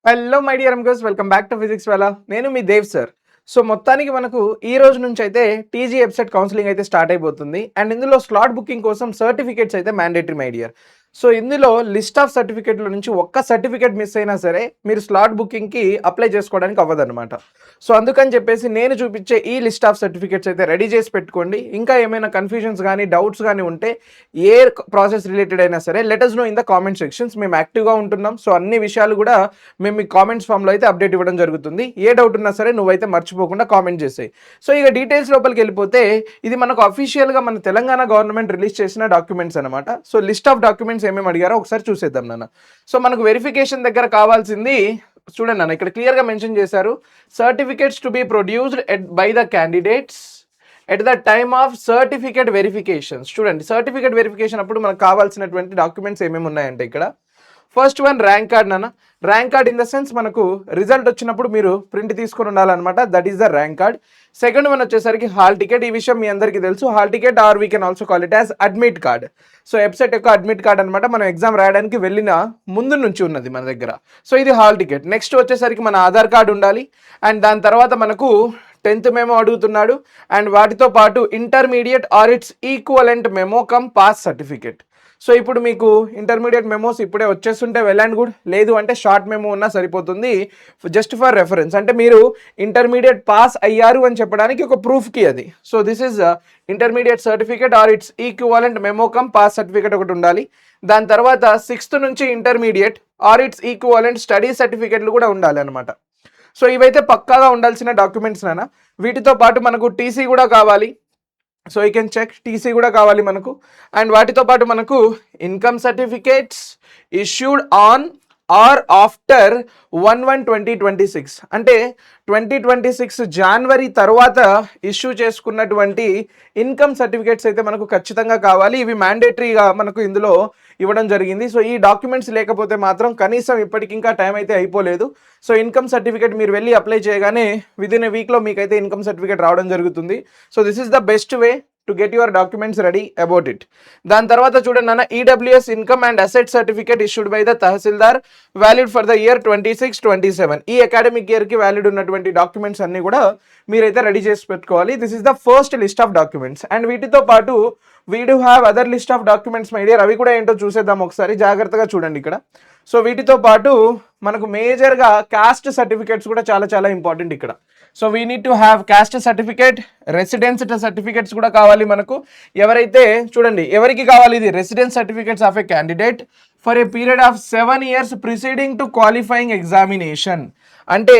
Hello my dear amigos, welcome back to physics వేళ. నేను మీ Dev sir. So మొత్తానికి మనకు ఈ రోజు నుంచి అయితే టీజీ వెబ్సైట్ కౌన్సిలింగ్ అయితే స్టార్ట్ అయిపోతుంది. అండ్ ఇందులో స్లాట్ బుకింగ్ కోసం సర్టిఫికేట్స్ అయితే మ్యాండేటరీ మై డియర్. సో ఇందులో లిస్ట్ ఆఫ్ సర్టిఫికేట్ల నుంచి ఒక్క సర్టిఫికేట్ మిస్ అయినా సరే మీరు స్లాట్ బుకింగ్కి అప్లై చేసుకోవడానికి అవ్వదన్నమాట. సో అందుకని చెప్పేసి నేను చూపించే ఈ లిస్ట్ ఆఫ్ సర్టిఫికేట్స్ అయితే రెడీ చేసి పెట్టుకోండి. ఇంకా ఏమైనా కన్ఫ్యూజన్స్ కానీ డౌట్స్ కానీ ఉంటే ఏ ప్రాసెస్ రిలేటెడ్ అయినా సరే let us know in the comment sections. మేము యాక్టివ్గా ఉంటున్నాం. సో అన్ని విషయాలు కూడా మేము మీ కామెంట్స్ ఫామ్లో అయితే అప్డేట్ ఇవ్వడం జరుగుతుంది. ఏ డౌట్ ఉన్నా సరే నువ్వైతే మర్చిపోకుండా కామెంట్ చేసేయి. సో ఇక డీటెయిల్స్ లోపలికి వెళ్ళిపోతే ఇది మనకు అఫీషియల్గా మన తెలంగాణ గవర్నమెంట్ రిలీజ్ చేసిన డాక్యుమెంట్స్ అనమాట. సో లిస్ట్ ఆఫ్ డాక్యుమెంట్స్ ఏమేమి అడిగారో ఒకసారి చూసేద్దాం నాన్న. సో మనకు వెరిఫికేషన్ దగ్గర కావాల్సింది చూడండి అన్న, ఇక్కడ క్లియర్గా మెన్షన్ చేశారు, certificates to be produced by the candidates at the time of certificate verifications. చూడండి, సర్టిఫికేట్ వెరిఫికేషన్ అప్పుడు మనకు కావాల్సినటువంటి డాక్యుమెంట్స్ ఏమేమి ఉన్నాయంటే ఇక్కడ ఫస్ట్ వన్ ర్యాంక్ కార్డ్ నాన్న. Rank card in the sense మనకు రిజల్ట్ వచ్చినప్పుడు మీరు ప్రింట్ తీసుకొని ఉండాలన్నమాట, that is the rank card. Second one వచ్చేసరికి హాల్ టికెట్. ఈ విషయం మీ అందరికీ తెలుసు, hall ticket or we can also call it as admit card. So website యొక్క అడ్మిట్ కార్డ్ అనమాట, మనం ఎగ్జామ్ రాయడానికి వెళ్ళిన ముందు నుంచి ఉన్నది మన దగ్గర. సో ఇది హాల్ టికెట్. నెక్స్ట్ వచ్చేసరికి మన ఆధార్ కార్డు ఉండాలి. అండ్ దాని తర్వాత మనకు 10th మెమో అడుగుతున్నాడు. అండ్ వాటితో పాటు intermediate or it's equivalent memo come pass certificate. So ఇప్పుడు మీకు ఇంటర్మీడియట్ మెమోస్ ఇప్పుడే వచ్చేస్తుంటే వెల్ అండ్ గుడ్, లేదు అంటే షార్ట్ మెమో ఉన్నా సరిపోతుంది, జస్ట్ ఫర్ రెఫరెన్స్. అంటే మీరు ఇంటర్మీడియట్ పాస్ అయ్యారు అని చెప్పడానికి ఒక ప్రూఫ్కి అది. So this is intermediate certificate or it's equivalent memo come pass certificate ఒకటి ఉండాలి. దాని తర్వాత 6th నుంచి intermediate or it's equivalent study సర్టిఫికేట్లు కూడా ఉండాలి అనమాట. సో ఇవైతే పక్కాగా ఉండాల్సిన డాక్యుమెంట్స్ నాన్న. వీటితో పాటు మనకు టీసీ కూడా కావాలి. So you can check, TC కూడా కావాలి మనకు. అండ్ వాటితో పాటు మనకు income certificates issued on or after 1/1/2026, అంటే 2026 జనవరి తర్వాత ఇష్యూ చేసుకున్నటువంటి ఇన్కమ్ సర్టిఫికేట్స్ అయితే మనకు ఖచ్చితంగా కావాలి. ఇవి మ్యాండేటరీగా మనకు ఇందులో ఇవ్వడం జరిగింది. సో ఈ డాక్యుమెంట్స్ లేకపోతే మాత్రం కనీసం ఇప్పటికి ఇంకా టైం అయితే అయిపోలేదు. సో ఇన్కమ్ సర్టిఫికేట్ మీరు వెళ్ళి అప్లై చేయగానే విదిన్ ఏ వీక్లో మీకైతే ఇన్కమ్ సర్టిఫికేట్ రావడం జరుగుతుంది. So this is the best way to get your documents ready about it. దాని తర్వాత చూడండి అన్న, EWS income and asset certificate issued by the tahsildar valid for the year 26-27. ఈ అకాడమిక్ ఇయర్కి వ్యాలిడ్ ఉన్నటువంటి డాక్యుమెంట్స్ అన్ని కూడా మీరైతే రెడీ చేసి పెట్టుకోవాలి. This is the first list of documents. And వీటితో పాటు we do have other list of documents my dear. అవి కూడా ఏంటో చూసేద్దాం ఒకసారి, జాగ్రత్తగా చూడండి ఇక్కడ. సో వీటితో పాటు మనకు మేజర్గా క్యాస్ట్ సర్టిఫికేట్స్ కూడా చాలా చాలా ఇంపార్టెంట్ ఇక్కడ. So we need to have caste certificate, residence certificates కూడా కావాలి మనకు. ఎవరైతే చూడండి ఎవరికి కావాలి ఇది, residence certificates of a candidate for a period of 7 years preceding to qualifying examination. అంటే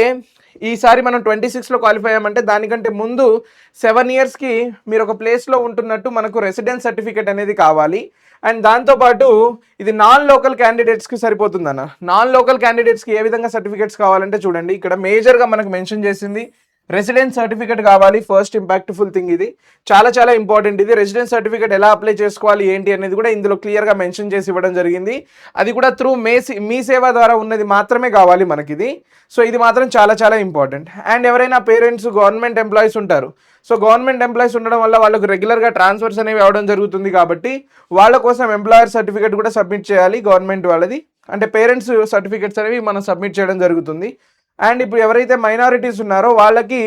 ఈసారి మనం 26లో క్వాలిఫై అయ్యామంటే దానికంటే ముందు 7 yearsకి మీరు ఒక ప్లేస్లో ఉంటున్నట్టు మనకు రెసిడెన్స్ సర్టిఫికేట్ అనేది కావాలి. అండ్ దాంతోపాటు ఇది నాన్ లోకల్ క్యాండిడేట్స్కి సరిపోతుందన్న. నాన్ లోకల్ క్యాండిడేట్స్కి ఏ విధంగా సర్టిఫికేట్స్ కావాలంటే చూడండి, ఇక్కడ మేజర్గా మనకు మెన్షన్ చేసింది రెసిడెన్స్ సర్టిఫికేట్ కావాలి. ఫస్ట్ ఇంపాక్ట్ఫుల్ థింగ్ ఇది, చాలా చాలా ఇంపార్టెంట్. ఇది రెసిడెన్స్ సర్టిఫికేట్ ఎలా అప్లై చేసుకోవాలి ఏంటి అనేది కూడా ఇందులో క్లియర్గా మెన్షన్ చేసి ఇవ్వడం జరిగింది. అది కూడా త్రూ మీ సేవ ద్వారా ఉన్నది మాత్రమే కావాలి మనకి ఇది. సో ఇది మాత్రం చాలా చాలా ఇంపార్టెంట్. అండ్ ఎవరైనా పేరెంట్స్ గవర్నమెంట్ ఎంప్లాయీస్ ఉంటారు. సో గవర్నమెంట్ ఎంప్లాయీస్ ఉండడం వల్ల వాళ్ళకు రెగ్యులర్గా ట్రాన్స్ఫర్స్ అనేవి అవ్వడం జరుగుతుంది కాబట్టి వాళ్ళ కోసం ఎంప్లాయర్ సర్టిఫికేట్ కూడా సబ్మిట్ చేయాలి గవర్నమెంట్ వాళ్ళది. అంటే పేరెంట్స్ సర్టిఫికేట్స్ అనేవి మనం సబ్మిట్ చేయడం జరుగుతుంది. అండ్ ఇప్పుడు ఎవరైతే మైనారిటీస్ ఉన్నారో వాళ్ళకి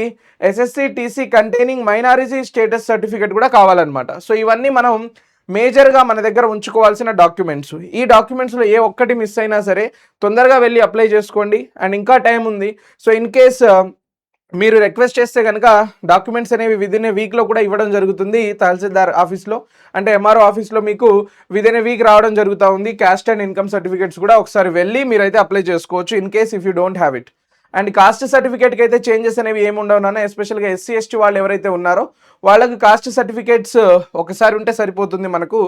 SSC TC containing minority status certificate కూడా కావాలన్నమాట. సో ఇవన్నీ మనం మేజర్గా మన దగ్గర ఉంచుకోవాల్సిన డాక్యుమెంట్స్. ఈ డాక్యుమెంట్స్లో ఏ ఒక్కటి మిస్ అయినా సరే తొందరగా వెళ్ళి అప్లై చేసుకోండి. అండ్ ఇంకా టైం ఉంది. సో ఇన్ కేస్ మీరు రిక్వెస్ట్ చేస్తే కనుక డాక్యుమెంట్స్ అనేవి విదిన్ ఏ వీక్లో కూడా ఇవ్వడం జరుగుతుంది తహసీల్దార్ ఆఫీస్లో. అంటే ఎంఆర్ఓ ఆఫీస్లో మీకు విదిన్ ఏ వీక్ రావడం జరుగుతూ ఉంది. క్యాస్ట్ అండ్ ఇన్కమ్ సర్టిఫికేట్స్ కూడా ఒకసారి వెళ్ళి మీరైతే అప్లై చేసుకోవచ్చు in case if you don't have it. And caste సర్టిఫికేట్కి అయితే చేంజెస్ అనేవి ఏమి ఉండవు నాన్న. ఎస్పెషల్గా ఎస్సీ ఎస్టీ వాళ్ళు ఎవరైతే ఉన్నారో వాళ్ళకు కాస్ట్ సర్టిఫికేట్స్ ఒకసారి ఉంటే సరిపోతుంది మనకు.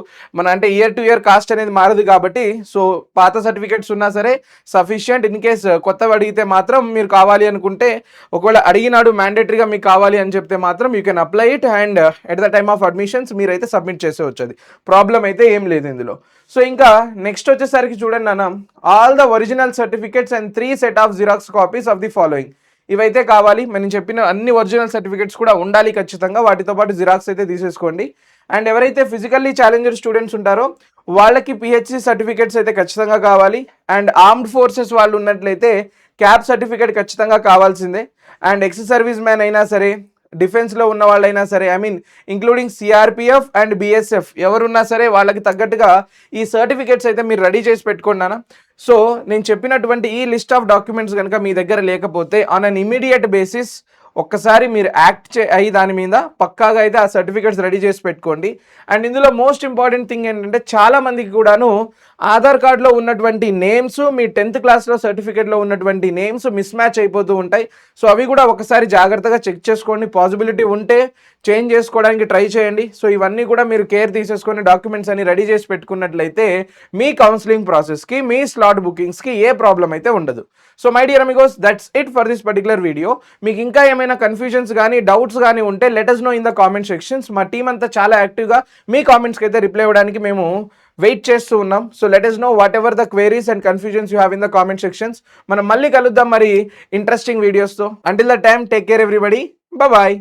అంటే ఇయర్ టు ఇయర్ కాస్ట్ అనేది మారదు కాబట్టి సో పాత సర్టిఫికేట్స్ ఉన్నా సరే సఫిషియంట్. ఇన్ కేస్ కొత్తవి అడిగితే మాత్రం మీరు కావాలి అనుకుంటే, ఒకవేళ అడిగినాడు మ్యాండేటరీగా మీకు కావాలి అని చెప్తే మాత్రం you can apply it. And at the time of admissions మీరైతే సబ్మిట్ చేసేవచ్చు, అది ప్రాబ్లం అయితే ఏం లేదు ఇందులో. సో ఇంకా నెక్స్ట్ వచ్చేసరికి చూడండి నాన్న, all the original certificates and 3 set of xerox copies of the following. ఇవైతే కావాలి. మనం చెప్పిన అన్ని ఒరిజినల్ సర్టిఫికేట్స్ కూడా ఉండాలి ఖచ్చితంగా. వాటితో పాటు జిరాక్స్ అయితే తీసేసుకోండి. అండ్ ఎవరైతే ఫిజికల్లీ ఛాలెంజర్ స్టూడెంట్స్ ఉంటారో వాళ్ళకి పిహెచ్సి సర్టిఫికేట్స్ అయితే ఖచ్చితంగా కావాలి. అండ్ ఆర్మ్డ్ ఫోర్సెస్ వాళ్ళు ఉన్నట్లయితే క్యాప్ సర్టిఫికేట్ ఖచ్చితంగా కావాల్సిందే. అండ్ ఎక్స్ సర్వీస్ మ్యాన్ అయినా సరే, డిఫెన్స్లో ఉన్న వాళ్ళైనా సరే, I mean including CRPF and BSF ఎవరున్నా సరే వాళ్ళకి తగ్గట్టుగా ఈ సర్టిఫికేట్స్ అయితే మీరు రెడీ చేసి పెట్టుకున్నానా. సో నేను చెప్పినటువంటి ఈ లిస్ట్ ఆఫ్ డాక్యుమెంట్స్ కనుక మీ దగ్గర లేకపోతే ఆన్ అన్ ఇమీడియట్ బేసిస్ ఒక్కసారి మీరు యాక్ట్ అయ్యి దాని మీద పక్కాగా అయితే ఆ సర్టిఫికేట్స్ రెడీ చేసి పెట్టుకోండి. అండ్ ఇందులో మోస్ట్ ఇంపార్టెంట్ థింగ్ ఏంటంటే చాలా మందికి కూడాను ఆధార్ కార్డులో ఉన్నటువంటి నేమ్స్ మీ 10th క్లాస్లో సర్టిఫికేట్లో ఉన్నటువంటి నేమ్స్ మిస్ మ్యాచ్ అయిపోతూ ఉంటాయి. సో అవి కూడా ఒకసారి జాగ్రత్తగా చెక్ చేసుకోండి. పాసిబిలిటీ ఉంటే చేంజ్ చేసుకోవడానికి ట్రై చేయండి. సో ఇవన్నీ కూడా మీరు కేర్ తీసేసుకొని డాక్యుమెంట్స్ అన్ని రెడీ చేసి పెట్టుకున్నట్లయితే మీ కౌన్సిలింగ్ ప్రాసెస్కి, మీ స్లాట్ బుకింగ్స్కి ఏ ప్రాబ్లం అయితే ఉండదు. So my dear Amigos, that's it for this particular video. మీకు ఇంకా ఏమైనా కన్ఫ్యూజన్స్ కానీ డౌట్స్ కానీ ఉంటే let us know in the comment sections. మా టీం అంతా చాలా యాక్టివ్గా మీ కామెంట్స్కి అయితే రిప్లై ఇవ్వడానికి మేము వెయిట్ చేస్తూ ఉన్నాం. So let us know whatever the queries and confusions you have in the comment sections. మనం మళ్ళీ కలుద్దాం మరి ఇంట్రెస్టింగ్ వీడియోస్తో. Until the time, take care everybody, bye.